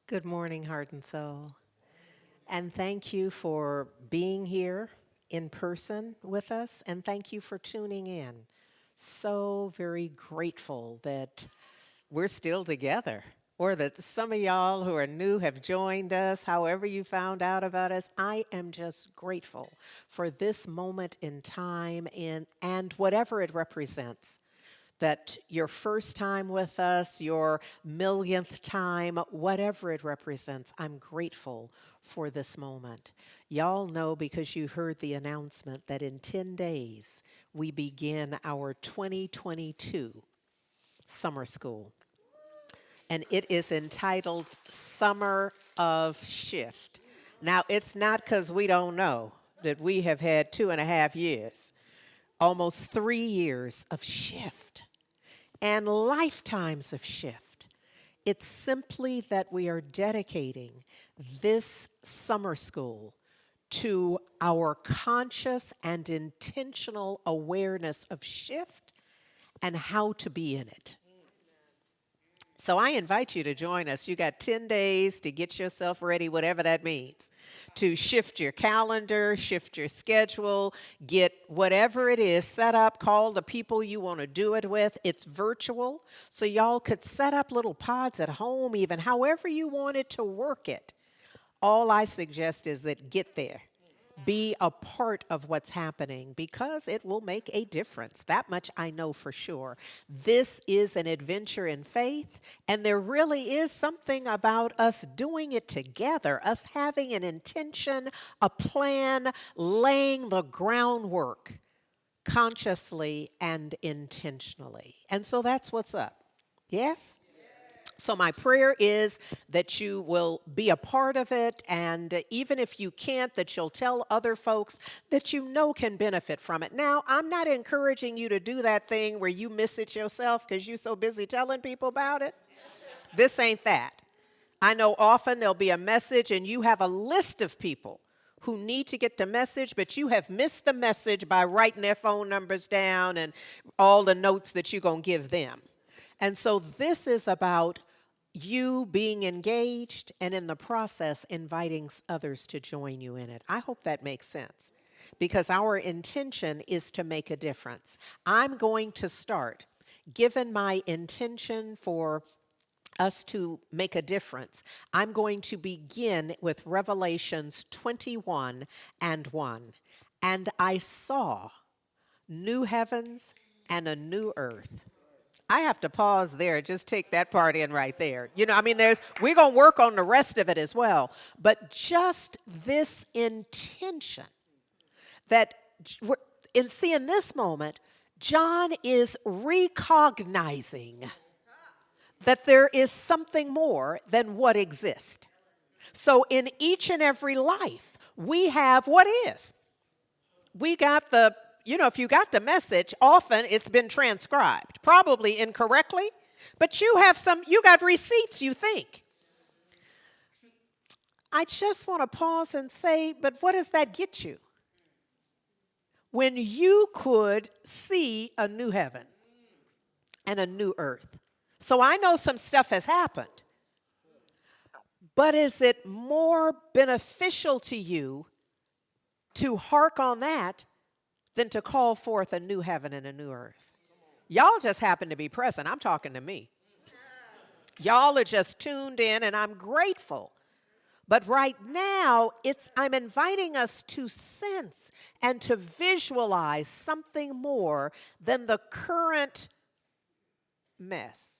Good morning, heart and soul. And thank you for being here in person with us, and thank you for tuning in. So very grateful that we're still together, or that some of y'all who are new have joined us, however you found out about us. I am just grateful for this moment in time and whatever it represents, that your first time with us, your millionth time, whatever it represents, I'm grateful for this moment. Y'all know, because you heard the announcement, that in 10 days we begin our 2022 summer school. And it is entitled Summer of Shift. Now, it's not because we don't know that we have had 2.5 years, almost 3 years of shift and lifetimes of shift. It's simply that we are dedicating this summer school to our conscious and intentional awareness of shift and how to be in it. So I invite you to join us. You got 10 days to get yourself ready, whatever that means, to shift your calendar, shift your schedule, get whatever it is set up, call the people you want to do it with. It's virtual, so y'all could set up little pods at home, even however you wanted to work it. All I suggest is that get there. Be a part of what's happening, because it will make a difference. That much I know for sure. This is an adventure in faith, and there really is something about us doing it together, us having an intention, a plan, laying the groundwork consciously and intentionally. And so that's what's up. Yes? So my prayer is that you will be a part of it, and even if you can't, that you'll tell other folks that you know can benefit from it. Now, I'm not encouraging you to do that thing where you miss it yourself because you're so busy telling people about it. This ain't that. I know often there'll be a message and you have a list of people who need to get the message, but you have missed the message by writing their phone numbers down and all the notes that you're going to give them. And so this is about you being engaged and in the process inviting others to join you in it. I hope that makes sense, because our intention is to make a difference. I'm going to start, given my intention for us to make a difference. I'm going to begin with Revelations 21 and 1. And I saw new heavens and a new earth. I have to pause there, just take that part in right there. We're going to work on the rest of it as well. But just this intention that in seeing this moment, John is recognizing that there is something more than what exists. So in each and every life, we have what is. We got if you got the message, often it's been transcribed, probably incorrectly, but you got receipts, you think. I just want to pause and say, but what does that get you? When you could see a new heaven and a new earth. So I know some stuff has happened, but is it more beneficial to you to hark on that than to call forth a new heaven and a new earth? Y'all just happen to be present. I'm talking to me. Y'all are just tuned in, and I'm grateful. But right now, I'm inviting us to sense and to visualize something more than the current mess,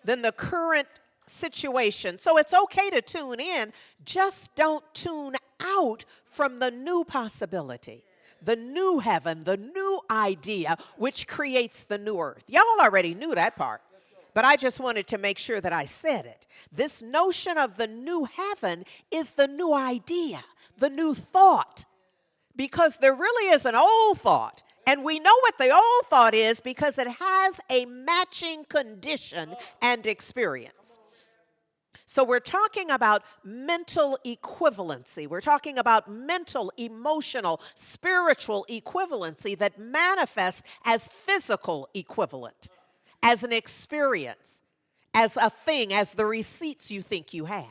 than the current situation. So it's okay to tune in, just don't tune out from the new possibility, the new heaven, the new idea, which creates the new earth. Y'all already knew that part, but I just wanted to make sure that I said it. This notion of the new heaven is the new idea, the new thought, because there really is an old thought. And we know what the old thought is because it has a matching condition and experience. So we're talking about mental equivalency. We're talking about mental, emotional, spiritual equivalency that manifests as physical equivalent, as an experience. as a thing, as the receipts you think you have.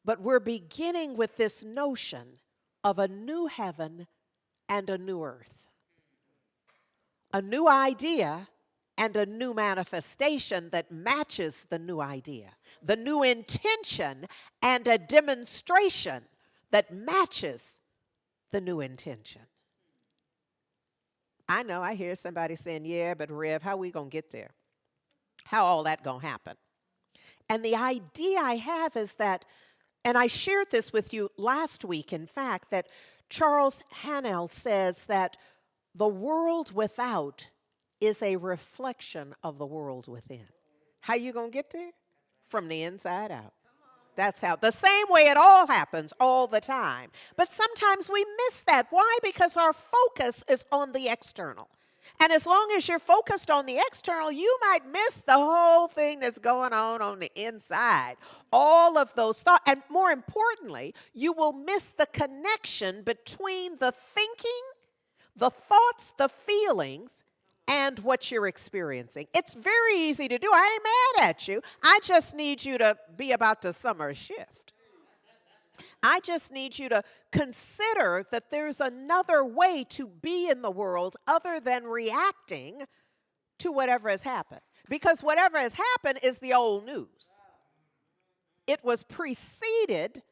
But we're beginning with this notion of a new heaven and a new earth. A new idea and a new manifestation that matches the new idea. The new intention and a demonstration that matches the new intention. I know I hear somebody saying, yeah, but Rev, how we going to get there? How all that going to happen? And the idea I have is that, and I shared this with you last week, in fact, that Charles Hannell says that the world without is a reflection of the world within. How you going to get there? From the inside out. That's how. The same way it all happens all the time. But sometimes we miss that. Why? Because our focus is on the external. And as long as you're focused on the external, you might miss the whole thing that's going on the inside. All of those thoughts. And more importantly, you will miss the connection between the thinking, the thoughts, the feelings, and what you're experiencing. It's very easy to do. I ain't mad at you. I just need you to be about the summer shift. I just need you to consider that there's another way to be in the world other than reacting to whatever has happened. Because whatever has happened is the old news. It was preceded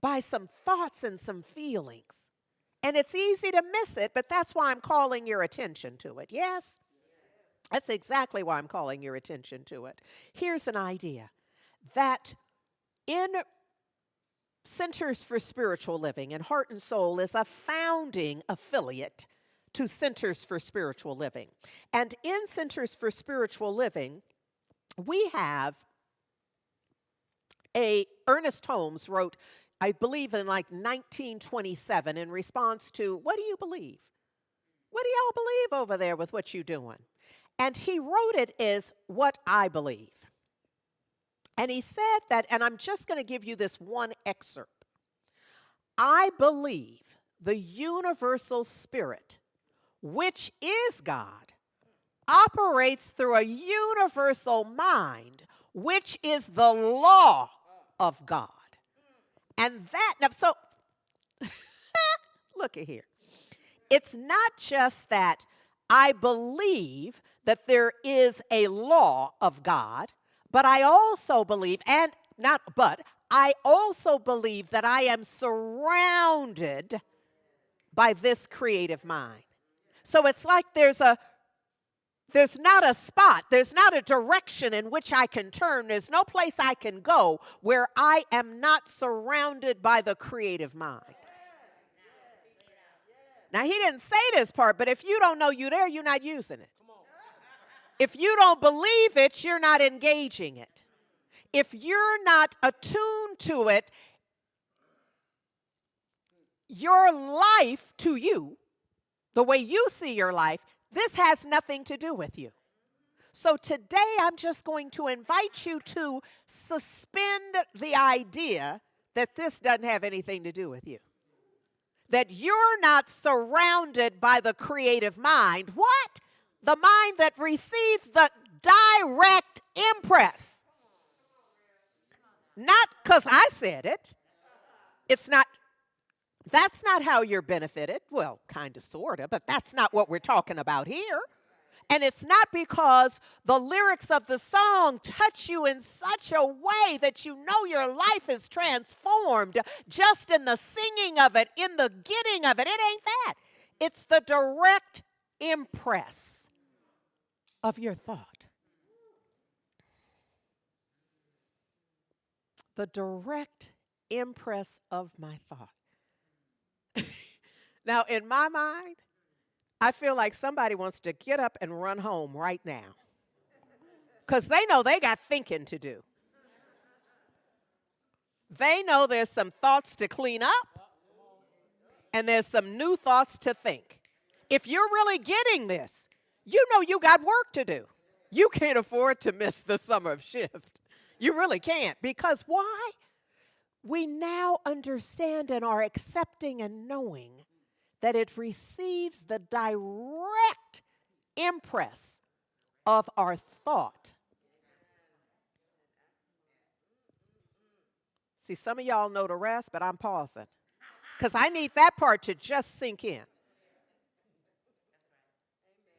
by some thoughts and some feelings. And it's easy to miss it, but that's why I'm calling your attention to it. Yes? That's exactly why I'm calling your attention to it. Here's an idea that in Centers for Spiritual Living, and Heart and Soul is a founding affiliate to Centers for Spiritual Living. And in Centers for Spiritual Living, we have Ernest Holmes wrote, I believe in like 1927, in response to, what do you believe? What do y'all believe over there with what you're doing? And he wrote it as what I believe. And he said that, and I'm just going to give you this one excerpt. I believe the universal spirit, which is God, operates through a universal mind, which is the law of God. And that, now, so, look at here. It's not just that I believe that there is a law of God, but I also believe, and not but, I also believe that I am surrounded by this creative mind. So it's like there's not a spot, there's not a direction in which I can turn, there's no place I can go where I am not surrounded by the creative mind. Now, he didn't say this part, but if you don't know you're there, you're not using it. If you don't believe it, you're not engaging it. If you're not attuned to it, your life to you, the way you see your life, this has nothing to do with you. So today I'm just going to invite you to suspend the idea that this doesn't have anything to do with you. That you're not surrounded by the creative mind. What? The mind that receives the direct impress. Not because I said it. That's not how you're benefited. Well, kind of, sort of, but that's not what we're talking about here. And it's not because the lyrics of the song touch you in such a way that you know your life is transformed just in the singing of it, in the getting of it. It ain't that. It's the direct impress of your thought. The direct impress of my thought. Now, in my mind, I feel like somebody wants to get up and run home right now. Because they know they got thinking to do. They know there's some thoughts to clean up, and there's some new thoughts to think. If you're really getting this, you know you got work to do. You can't afford to miss the summer shift. You really can't. Because why? We now understand and are accepting and knowing that it receives the direct impress of our thought. See, some of y'all know the rest, but I'm pausing because I need that part to just sink in.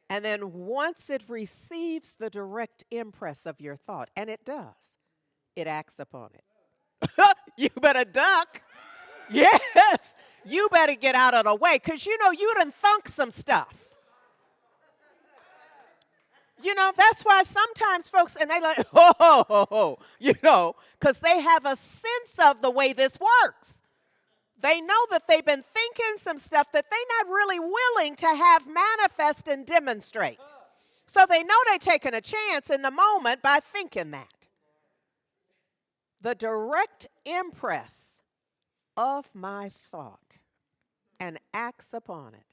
And then once it receives the direct impress of your thought, and it does, it acts upon it. You better duck. Yes. You better get out of the way because you know you done thunk some stuff. You know, that's why sometimes folks, and they like, you know, because they have a sense of the way this works. They know that they've been thinking some stuff that they're not really willing to have manifest and demonstrate. So they know they're taking a chance in the moment by thinking that. The direct impress of my thought and acts upon it.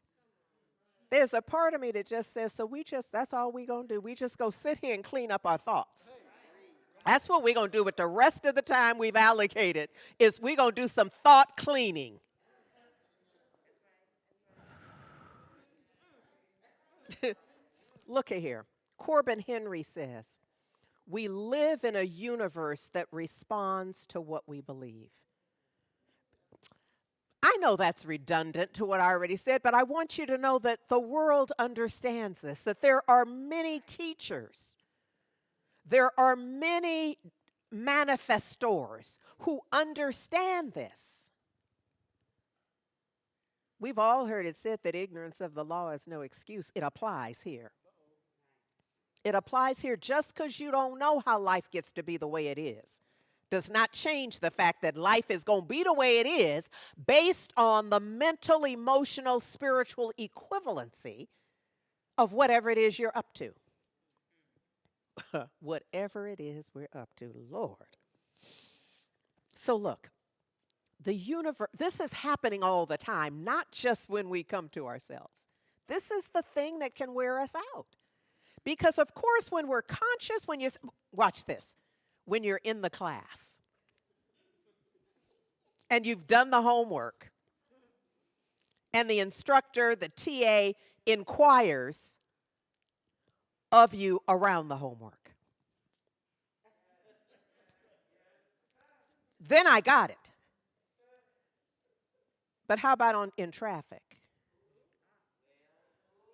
There's a part of me that just says, so that's all we're going to do. We just go sit here and clean up our thoughts. That's what we're going to do with the rest of the time we've allocated, is we're going to do some thought cleaning. Look at here. Corbin Henry says, we live in a universe that responds to what we believe. I know that's redundant to what I already said, but I want you to know that the world understands this, that there are many teachers, there are many manifestors who understand this. We've all heard it said that ignorance of the law is no excuse. It applies here. It applies here. Just because you don't know how life gets to be the way it is does not change the fact that life is going to be the way it is based on the mental, emotional, spiritual equivalency of whatever it is you're up to. Whatever it is we're up to, Lord. So look, the universe, this is happening all the time, not just when we come to ourselves. This is the thing that can wear us out. Because of course, when we're conscious, watch this, when you're in the class and you've done the homework and the instructor, the TA, inquires of you around the homework. Then I got it. But how about in traffic?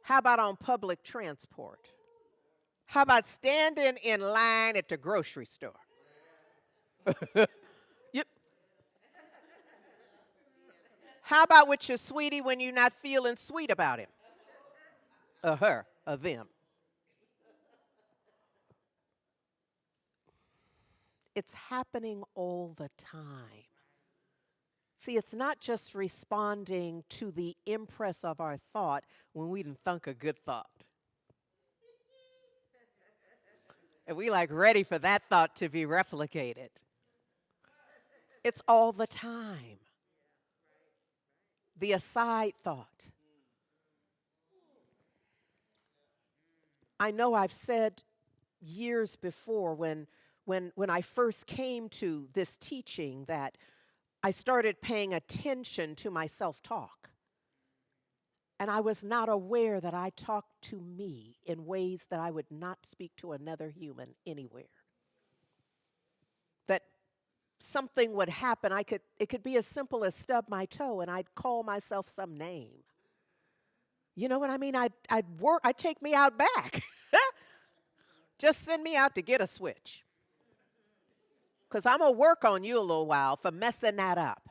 How about on public transport? How about standing in line at the grocery store? How about with your sweetie when you're not feeling sweet about him? Or her, or them. It's happening all the time. See, it's not just responding to the impress of our thought when we didn't think a good thought. And we like ready for that thought to be replicated. It's all the time. The aside thought. I know I've said years before when I first came to this teaching that I started paying attention to my self-talk. And I was not aware that I talked to me in ways that I would not speak to another human anywhere. That something would happen, it could be as simple as stub my toe and I'd call myself some name. You know what I mean? I'd take me out back. Just send me out to get a switch. Because I'm going to work on you a little while for messing that up.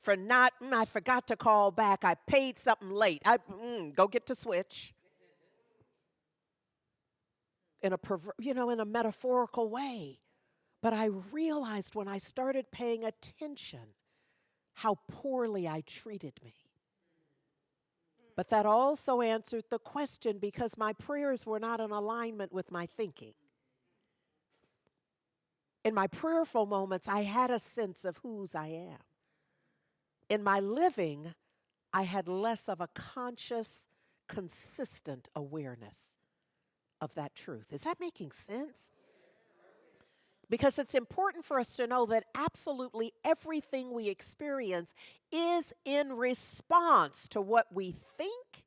For not, I forgot to call back. I paid something late. Go get the switch. In a metaphorical way. But I realized when I started paying attention how poorly I treated me. But that also answered the question because my prayers were not in alignment with my thinking. In my prayerful moments, I had a sense of whose I am. In my living, I had less of a conscious, consistent awareness of that truth. Is that making sense? Because it's important for us to know that absolutely everything we experience is in response to what we think,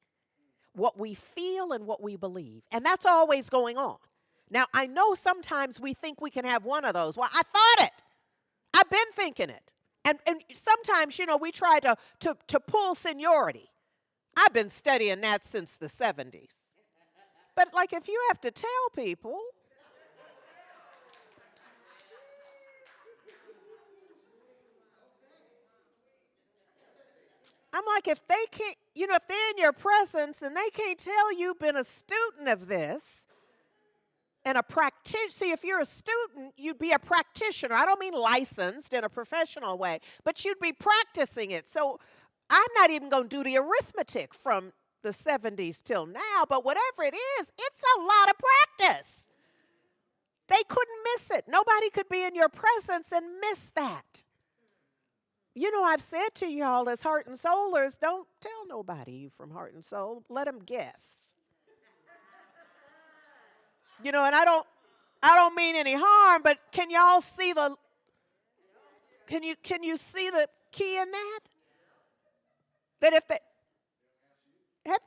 what we feel and what we believe. And that's always going on. Now, I know sometimes we think we can have one of those. Well, I thought it. I've been thinking it. And sometimes, we try to pull seniority. I've been studying that since the 70s. But like if you have to tell people, I'm like, if they can't, if they're in your presence and they can't tell you've been a student of this and a practitioner. See, if you're a student, you'd be a practitioner. I don't mean licensed in a professional way, but you'd be practicing it. So I'm not even going to do the arithmetic from the 70s till now, but whatever it is, it's a lot of practice. They couldn't miss it. Nobody could be in your presence and miss that. I've said to y'all as heart and soulers, don't tell nobody you from heart and soul. Let them guess. And I don't mean any harm, but can y'all see can you see the key in that? That if they have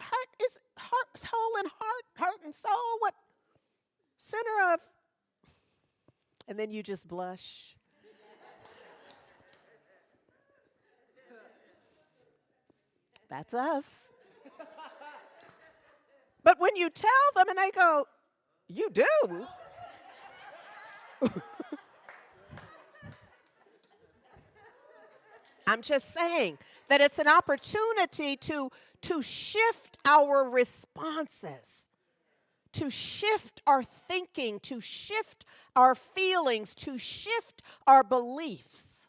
heart is heart, soul and heart and soul, what center of, and then you just blush. That's us. But when you tell them and they go, you do? I'm just saying that it's an opportunity to shift our responses, to shift our thinking, to shift our feelings, to shift our beliefs.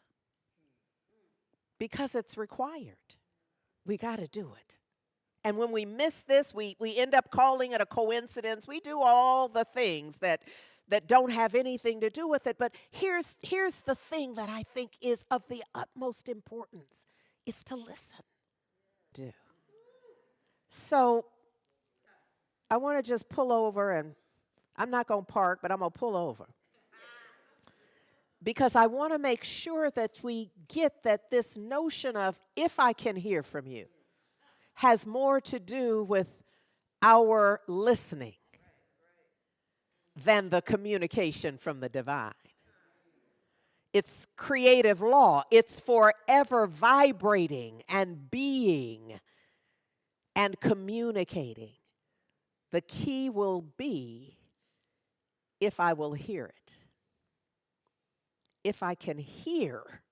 Because it's required. We got to do it. And when we miss this, we end up calling it a coincidence. We do all the things that don't have anything to do with it. But here's the thing that I think is of the utmost importance, is to listen. Do. So I want to just pull over, and I'm not going to park, but I'm going to pull over. Because I want to make sure that we get that this notion of, if I can hear from you, has more to do with our listening than the communication from the divine. It's creative law. It's forever vibrating and being and communicating. The key will be if I will hear it. If I can hear,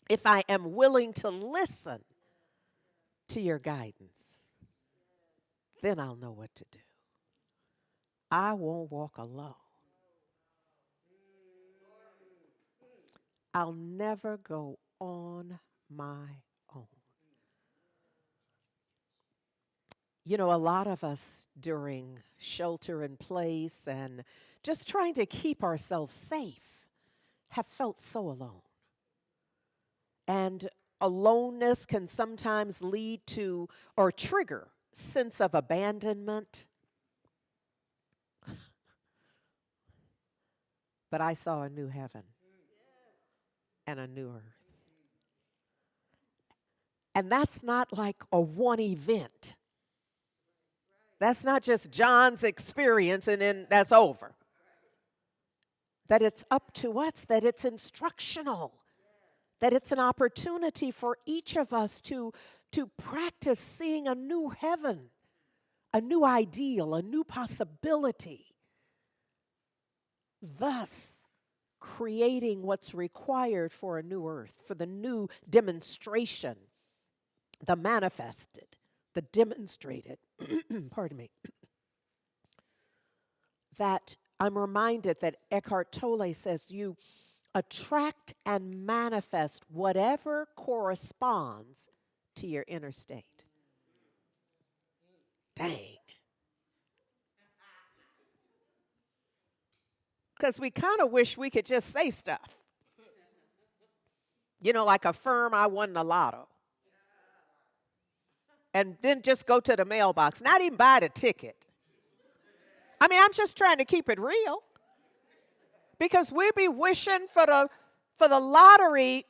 if I am willing to listen to your guidance, then I'll know what to do. I won't walk alone. I'll never go on my own. A lot of us during shelter in place and just trying to keep ourselves safe have felt so alone. And aloneness can sometimes lead to or trigger sense of abandonment. But I saw a new heaven and a new earth. And that's not like a one event. That's not just John's experience and then that's over. That it's up to us, that it's instructional, that it's an opportunity for each of us to practice seeing a new heaven, a new ideal, a new possibility, thus creating what's required for a new earth, for the new demonstration, the manifested, the demonstrated, pardon me, that I'm reminded that Eckhart Tolle says you attract and manifest whatever corresponds to your inner state. Dang. Because we kind of wish we could just say stuff. Like affirm I won the lotto. And then just go to the mailbox, not even buy the ticket. I'm just trying to keep it real. Because we be wishing for the lottery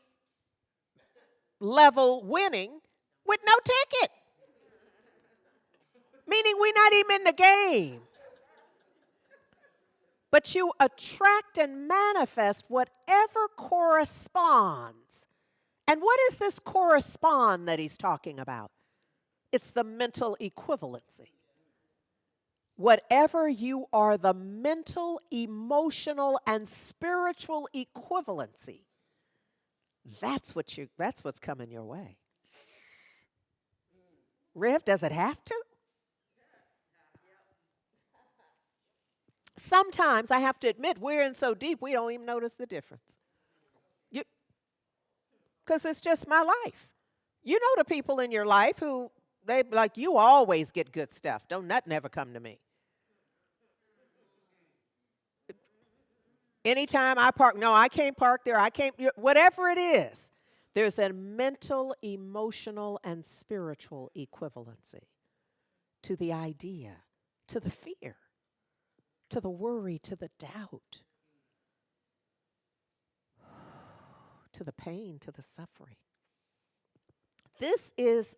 level winning, with no ticket. Meaning we're not even in the game. But you attract and manifest whatever corresponds. And what is this correspond that he's talking about? It's the mental equivalency. Whatever you are, the mental, emotional, and spiritual equivalency, that's what's coming your way. Rev, does it have to? Sometimes I have to admit we're in so deep we don't even notice the difference. Because it's just my life. You know the people in your life who they like, you always get good stuff. Don't that never come to me. Anytime I park, no, I can't park there. I can't, whatever it is. There's a mental, emotional, and spiritual equivalency to the idea, to the fear, to the worry, to the doubt, to the pain, to the suffering. This is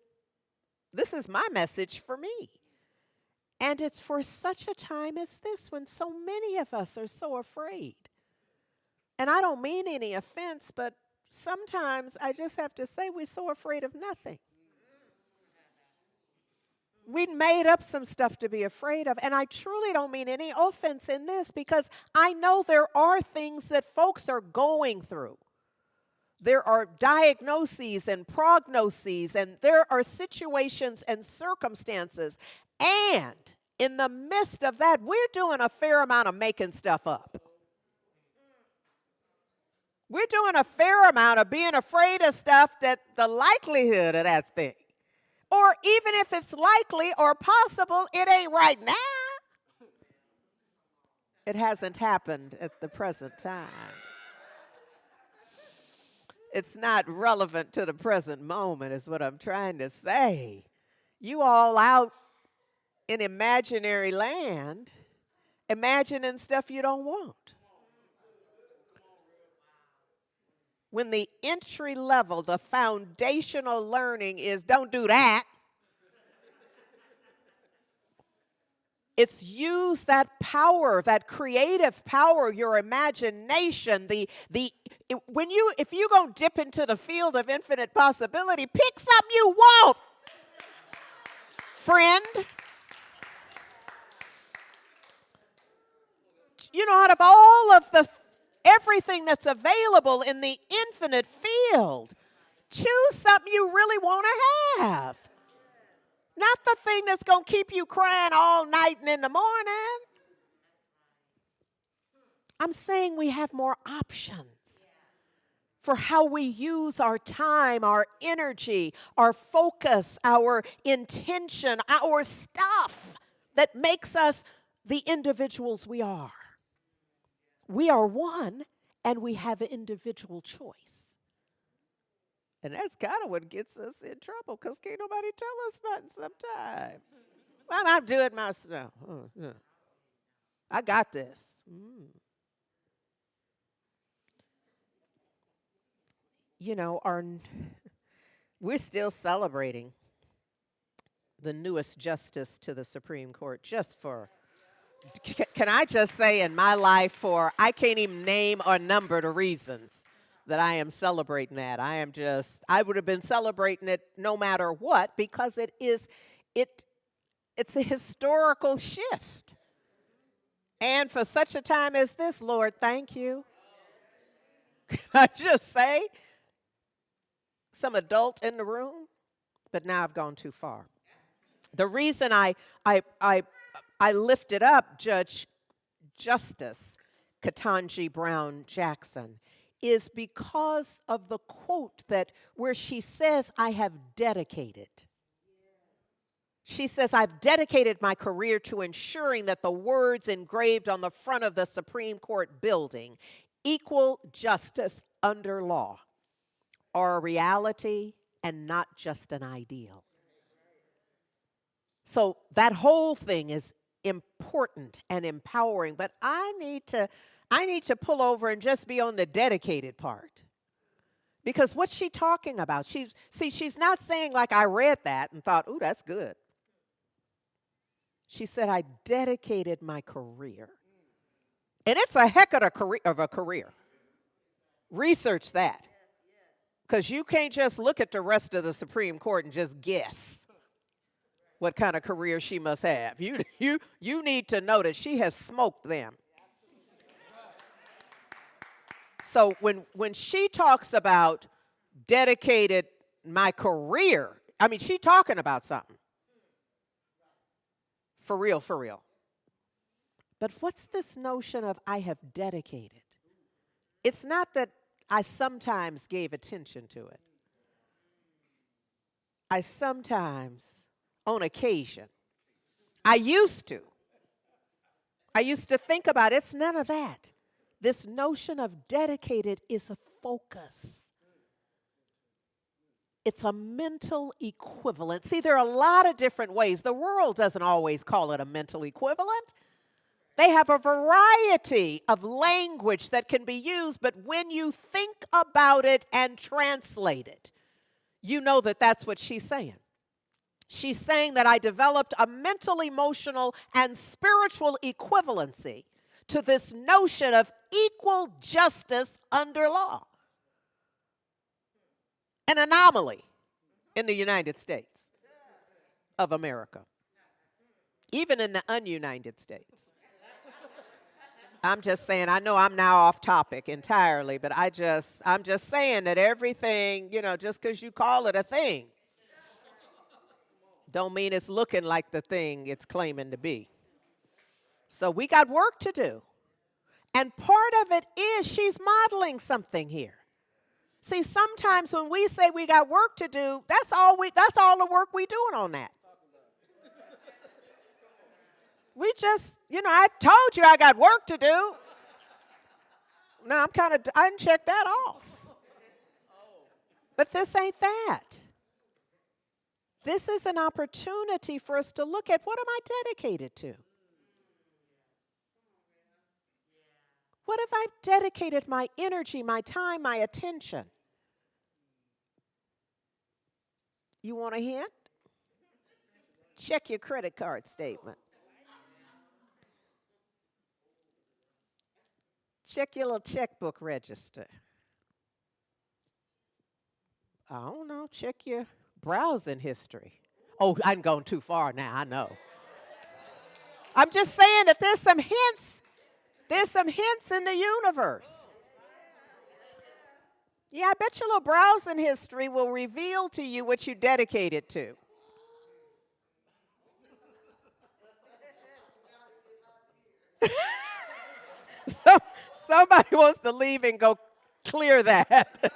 my message for me. And it's for such a time as this when so many of us are so afraid. And I don't mean any offense, but sometimes I just have to say we're so afraid of nothing. We made up some stuff to be afraid of. And I truly don't mean any offense in this because I know there are things that folks are going through. There are diagnoses and prognoses, and there are situations and circumstances. And in the midst of that, we're doing a fair amount of making stuff up. We're doing a fair amount of being afraid of stuff that the likelihood of that thing. Or even if it's likely or possible, it ain't right now. It hasn't happened at the present time. It's not relevant to the present moment is what I'm trying to say. You all out in imaginary land, imagining stuff you don't want. When the entry level, the foundational learning is don't do that. It's use that power, that creative power, your imagination. If you go dip into the field of infinite possibility, pick something you want, friend. You know, out of all of everything that's available in the infinite field, choose something you really want to have. Not the thing that's going to keep you crying all night and in the morning. I'm saying we have more options for how we use our time, our energy, our focus, our intention, our stuff that makes us the individuals we are. We are one, and we have an individual choice. And that's kind of what gets us in trouble, because can't nobody tell us nothing sometimes. Well, I'm doing it myself. Oh, yeah. I got this. You know, we're still celebrating the newest justice to the Supreme Court can I just say in my life I can't even name or number the reasons that I am celebrating that. I would have been celebrating it no matter what because it's a historical shift. And for such a time as this, Lord, thank you. Can I just say, some adult in the room, but now I've gone too far. The reason I lifted up Justice Ketanji Brown Jackson is because of the quote where she says, I have dedicated. She says, I've dedicated my career to ensuring that the words engraved on the front of the Supreme Court building, equal justice under law, are a reality and not just an ideal. So that whole thing is important and empowering, but I need to pull over and just be on the dedicated part. Because what's she talking about? She's not saying like I read that and thought, ooh, that's good. She said, I dedicated my career. And it's a heck of a career. Research that. Because you can't just look at the rest of the Supreme Court and just guess what kind of career she must have. You need to know that she has smoked them. So when she talks about dedicated my career, I mean, she's talking about something. For real, for real. But what's this notion of I have dedicated? It's not that I sometimes gave attention to it. I sometimes, on occasion, I used to think about it. It's none of that. This notion of dedicated is a focus. It's a mental equivalent. See, there are a lot of different ways. The world doesn't always call it a mental equivalent. They have a variety of language that can be used, but when you think about it and translate it, you know that that's what she's saying. She's saying that I developed a mental, emotional, and spiritual equivalency to this notion of equal justice under law. An anomaly in the United States of America, even in the un-United States. I'm just saying, I know I'm now off topic entirely, but I'm just saying that everything, just because you call it a thing, don't mean it's looking like the thing it's claiming to be. So we got work to do. And part of it is she's modeling something here. See, sometimes when we say we got work to do, that's all the work we doing on that. We just, I told you I got work to do. Now I didn't check that off. But this ain't that. This is an opportunity for us to look at what am I dedicated to? What if I've dedicated my energy, my time, my attention? You want a hint? Check your credit card statement. Check your little checkbook register. I don't know. Check your browsing history. Oh, I'm going too far now, I know. I'm just saying that there's some hints. There's some hints in the universe. Yeah, I bet your little browsing history will reveal to you what you dedicated to. Somebody wants to leave and go clear that.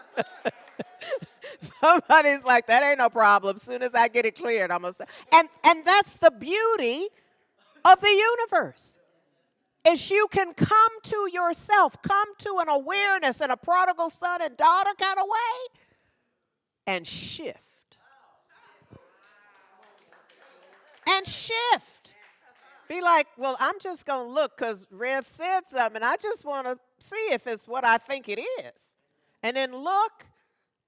Somebody's like, that ain't no problem. As soon as I get it cleared, I'm going to say. And that's the beauty of the universe. Is you can come to yourself, come to an awareness in a prodigal son and daughter kind of way, and shift. And shift. Be like, well, I'm just going to look because Rev said something. I just want to see if it's what I think it is. And then look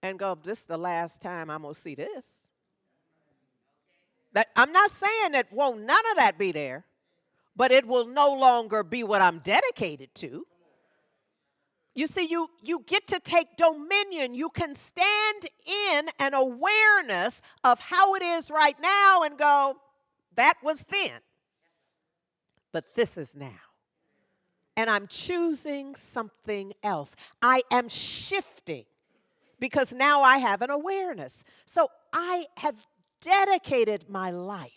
and go, this is the last time I'm going to see this. I'm not saying that won't none of that be there, but it will no longer be what I'm dedicated to. You see, you get to take dominion. You can stand in an awareness of how it is right now and go, that was then. But this is now. And I'm choosing something else. I am shifting because now I have an awareness. So I have dedicated my life.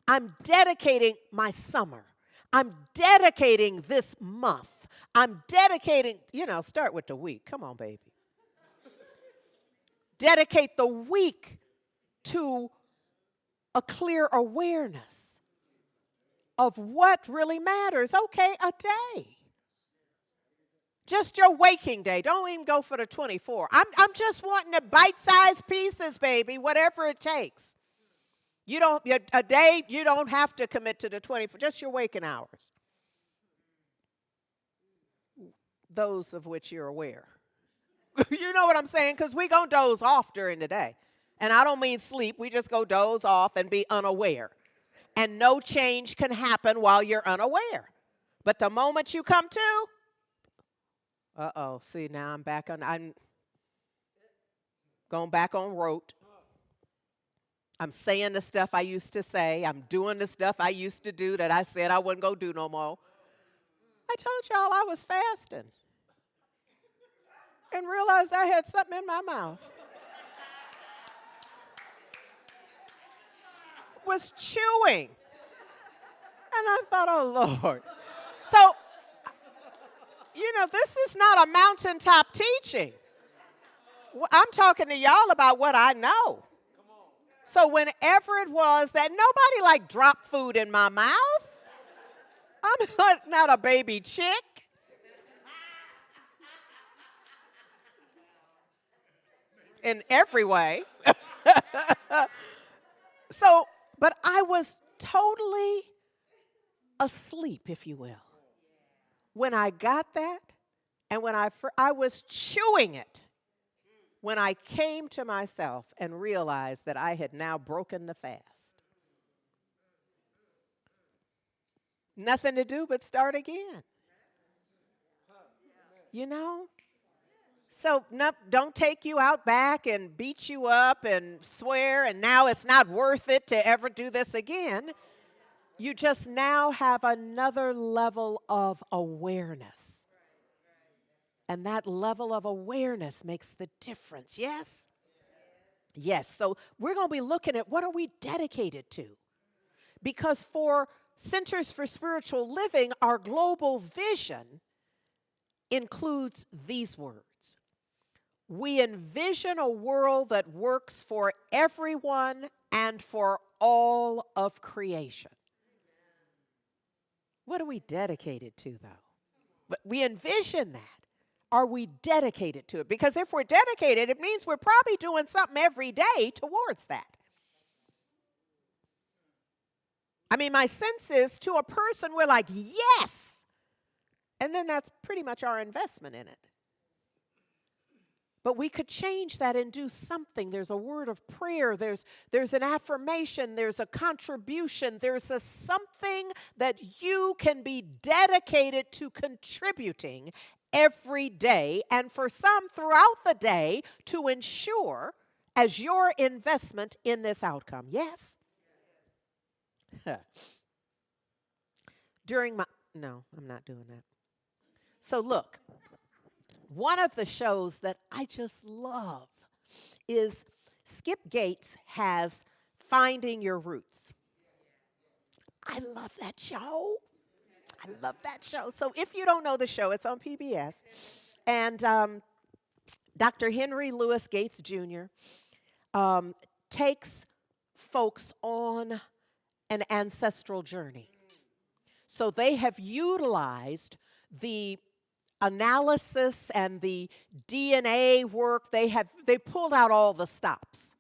I'm dedicating my summer. I'm dedicating this month. I'm dedicating, start with the week. Come on, baby. Dedicate the week to a clear awareness of what really matters. Okay, a day. Just your waking day. Don't even go for the 24. I'm just wanting the bite-sized pieces, baby, whatever it takes. A day, you don't have to commit to the 24, just your waking hours. Those of which you're aware. You know what I'm saying? Because we going to doze off during the day. And I don't mean sleep. We just go doze off and be unaware. And no change can happen while you're unaware. But the moment you come to, see, now I'm going back on rote. I'm saying the stuff I used to say. I'm doing the stuff I used to do that I said I wasn't going to do no more. I told y'all I was fasting and realized I had something in my mouth. Was chewing. And I thought, oh, Lord. So, this is not a mountaintop teaching. I'm talking to y'all about what I know. So whenever it was that nobody dropped food in my mouth. I'm not a baby chick. In every way. But I was totally asleep, if you will. When I got that, and when I was chewing it, when I came to myself and realized that I had now broken the fast. Nothing to do but start again. So don't take you out back and beat you up and swear, and now it's not worth it to ever do this again. You just now have another level of awareness. And that level of awareness makes the difference, yes? Yes, so we're going to be looking at what are we dedicated to? Because for Centers for Spiritual Living, our global vision includes these words. We envision a world that works for everyone and for all of creation. What are we dedicated to, though? But we envision that. Are we dedicated to it? Because if we're dedicated, it means we're probably doing something every day towards that. I mean, my sense is to a person, we're like, yes. And then that's pretty much our investment in it. But we could change that and do something. There's a word of prayer. There's an affirmation. There's a contribution. There's a something that you can be dedicated to contributing every day, and for some throughout the day to ensure as your investment in this outcome. Yes? No, I'm not doing that. So look, one of the shows that I just love is Skip Gates has Finding Your Roots. I love that show. I love that show. So if you don't know the show, it's on PBS. And Dr. Henry Louis Gates Jr. Takes folks on an ancestral journey. So they have utilized the analysis and the DNA work. They pulled out all the stops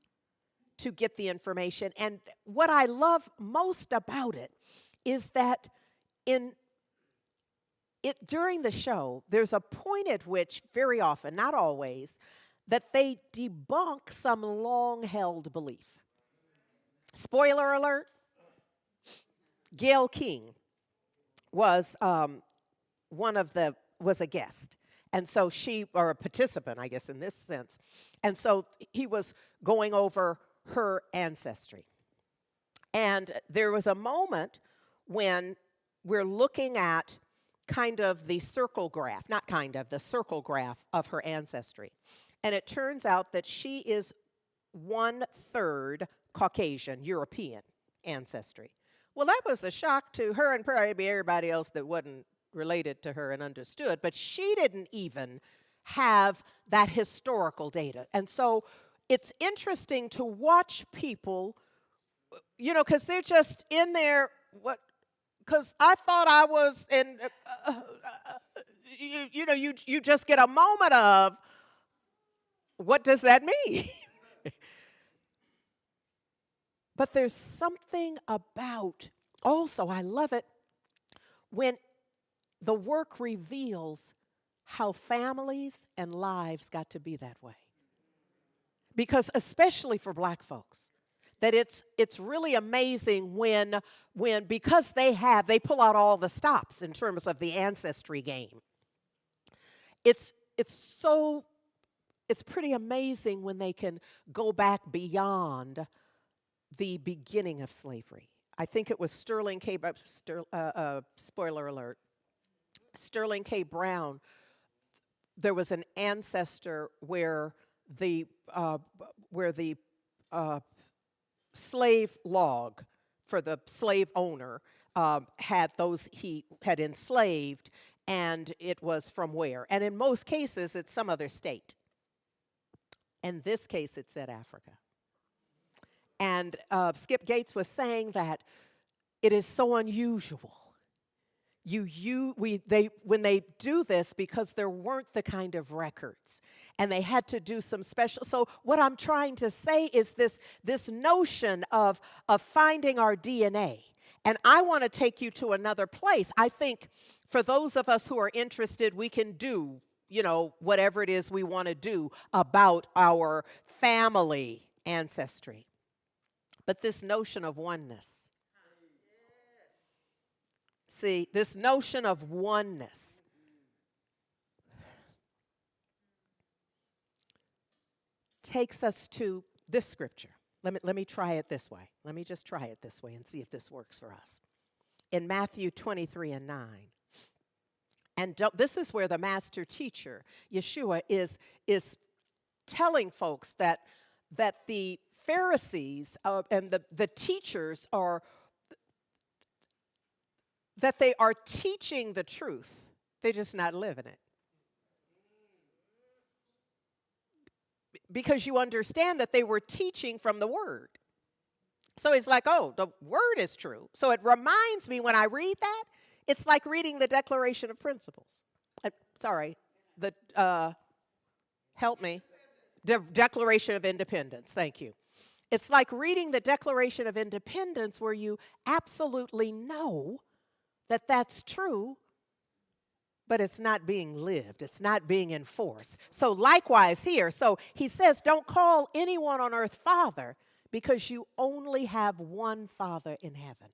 to get the information. And what I love most about it is that during the show, there's a point at which, very often, not always, that they debunk some long-held belief. Spoiler alert, Gayle King was was a guest. And so or a participant, I guess, in this sense. And so he was going over her ancestry. And there was a moment when we're looking at the circle graph of her ancestry. And it turns out that she is 1/3 Caucasian, European ancestry. Well, that was a shock to her and probably everybody else that wasn't related to her and understood, but she didn't even have that historical data. And so it's interesting to watch people, because they're just in there, because I thought I was in, you just get a moment of, what does that mean? But there's something about, also, I love it, when the work reveals how families and lives got to be that way. Because especially for black folks, that it's really amazing when because they pull out all the stops in terms of the ancestry game. It's so it's pretty amazing when they can go back beyond the beginning of slavery. I think it was spoiler alert, Sterling K. Brown. There was an ancestor the where the slave log for the slave owner had those he had enslaved, and it was from where. And in most cases, it's some other state. In this case, it said Africa. And Skip Gates was saying that it is so unusual. When they do this, because there weren't the kind of records, and they had to do some special. So what I'm trying to say is this notion of finding our DNA. And I want to take you to another place. I think for those of us who are interested, we can do, whatever it is we want to do about our family ancestry. But this notion of oneness. See, this notion of oneness. Takes us to this scripture. Let me try it this way. Let me just try it this way and see if this works for us. In Matthew 23:9. And this is where the master teacher, Yeshua, is telling folks that the Pharisees and the teachers that they are teaching the truth. They're just not living it. Because you understand that they were teaching from the Word. So it's like, oh, the Word is true. So it reminds me when I read that, it's like reading the Declaration of Principles. Help me. The Declaration of Independence. Thank you. It's like reading the Declaration of Independence where you absolutely know that that's true, but it's not being lived. It's not being enforced. So likewise here. So he says, don't call anyone on earth Father, because you only have one Father in heaven.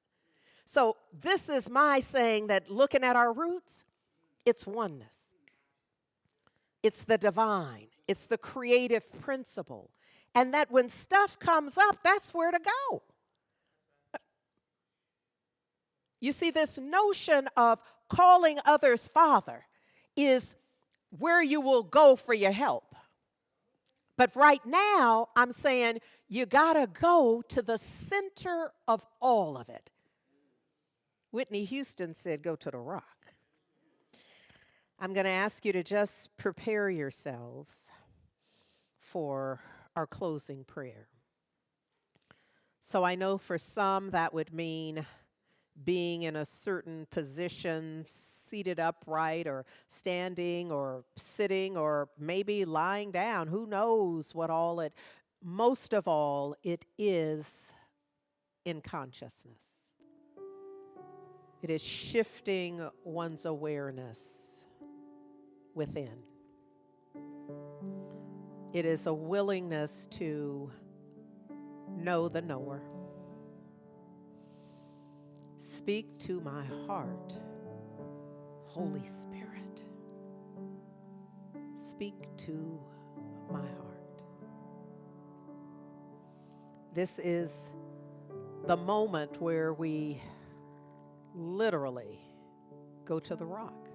So this is my saying that looking at our roots, it's oneness. It's the divine. It's the creative principle. And that when stuff comes up, that's where to go. You see, this notion of calling others Father is where you will go for your help. But right now, I'm saying you got to go to the center of all of it. Whitney Houston said, go to the rock. I'm going to ask you to just prepare yourselves for our closing prayer. So I know for some that would mean being in a certain position, seated upright or standing or sitting or maybe lying down. Who knows what all it, most of all, it is in consciousness. It is shifting one's awareness within. It is a willingness to know the knower. Speak to my heart, Holy Spirit. Speak to my heart. This is the moment where we literally go to the rock,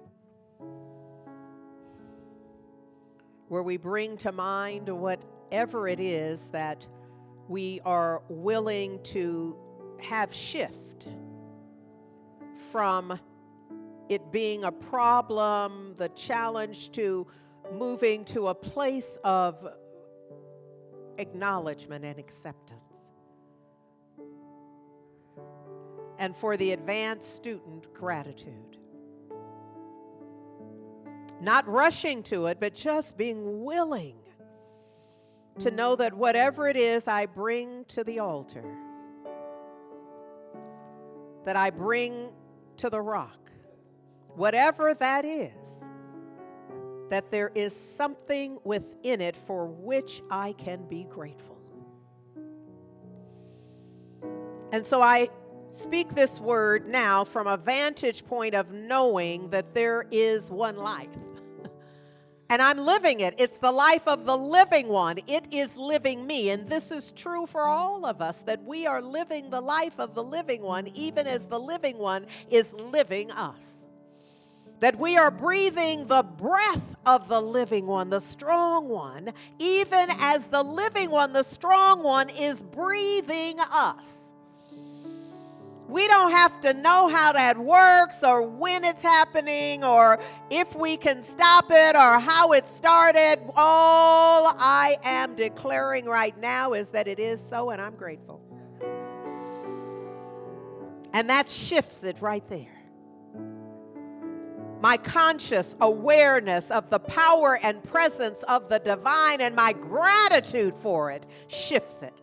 where we bring to mind whatever it is that we are willing to have shift from it being a problem, the challenge, to moving to a place of acknowledgement and acceptance. And for the advanced student, gratitude. Not rushing to it, but just being willing to know that whatever it is I bring to the altar, that I bring to the rock, whatever that is, that there is something within it for which I can be grateful. And so I speak this word now from a vantage point of knowing that there is one life. And I'm living it. It's the life of the living one. It is living me. And this is true for all of us, that we are living the life of the living one, even as the living one is living us. That we are breathing the breath of the living one, the strong one, even as the living one, the strong one, is breathing us. We don't have to know how that works or when it's happening or if we can stop it or how it started. All I am declaring right now is that it is so, and I'm grateful. And that shifts it right there. My conscious awareness of the power and presence of the divine and my gratitude for it shifts it.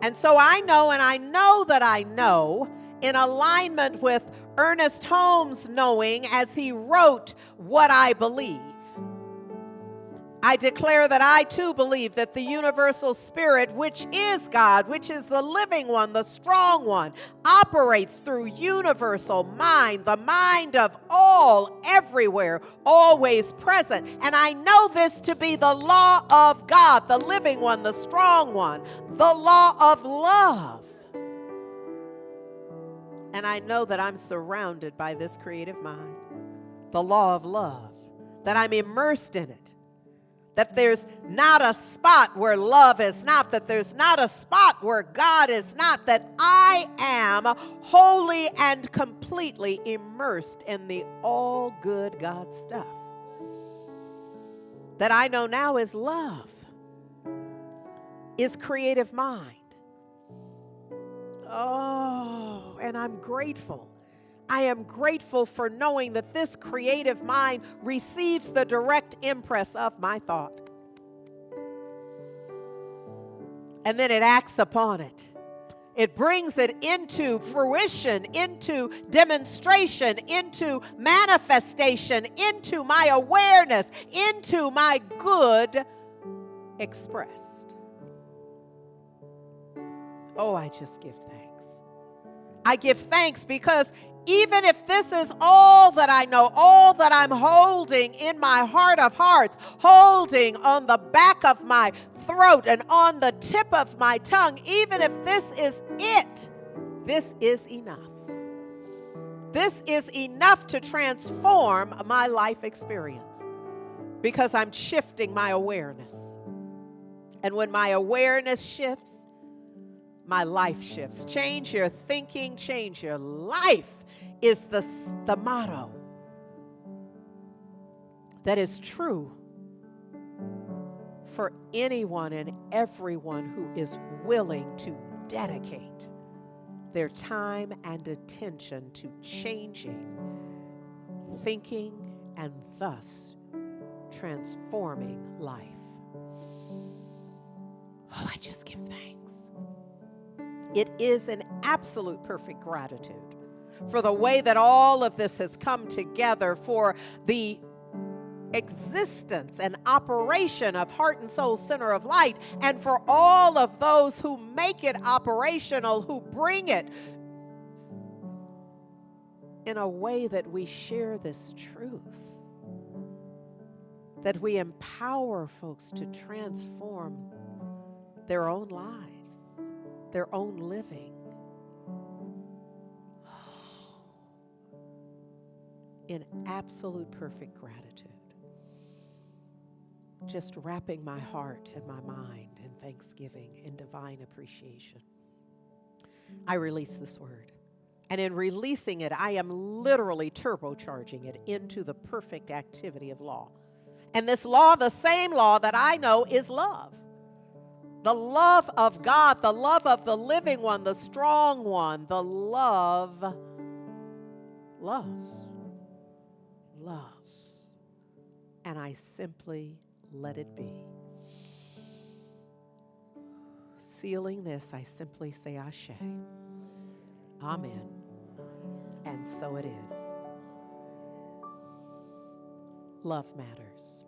And so I know, and I know that I know, in alignment with Ernest Holmes knowing as he wrote What I Believe. I declare that I too believe that the universal spirit, which is God, which is the living one, the strong one, operates through universal mind, the mind of all, everywhere, always present. And I know this to be the law of God, the living one, the strong one, the law of love. And I know that I'm surrounded by this creative mind, the law of love, that I'm immersed in it. That there's not a spot where love is not, that there's not a spot where God is not, that I am wholly and completely immersed in the all good God stuff. That I know now is love, is creative mind. Oh, and I'm grateful. I am grateful for knowing that this creative mind receives the direct impress of my thought. And then it acts upon it. It brings it into fruition, into demonstration, into manifestation, into my awareness, into my good expressed. Oh, I just give thanks. I give thanks because even if this is all that I know, all that I'm holding in my heart of hearts, holding on the back of my throat and on the tip of my tongue, even if this is it, this is enough. This is enough to transform my life experience because I'm shifting my awareness. And when my awareness shifts, my life shifts. Change your thinking, change your life is the motto that is true for anyone and everyone who is willing to dedicate their time and attention to changing thinking and thus transforming life. Oh, I just give thanks. It is an absolute perfect gratitude for the way that all of this has come together, for the existence and operation of Heart and Soul Center of Light, and for all of those who make it operational, who bring it in a way that we share this truth, that we empower folks to transform their own lives, their own living. In absolute perfect gratitude. Just wrapping my heart and my mind in thanksgiving, in divine appreciation. I release this word. And in releasing it, I am literally turbocharging it into the perfect activity of law. And this law, the same law that I know is love. The love of God, the love of the living one, the strong one, the love. And I simply let it be. Sealing this, I simply say Ashe. Amen. And so it is. love matters.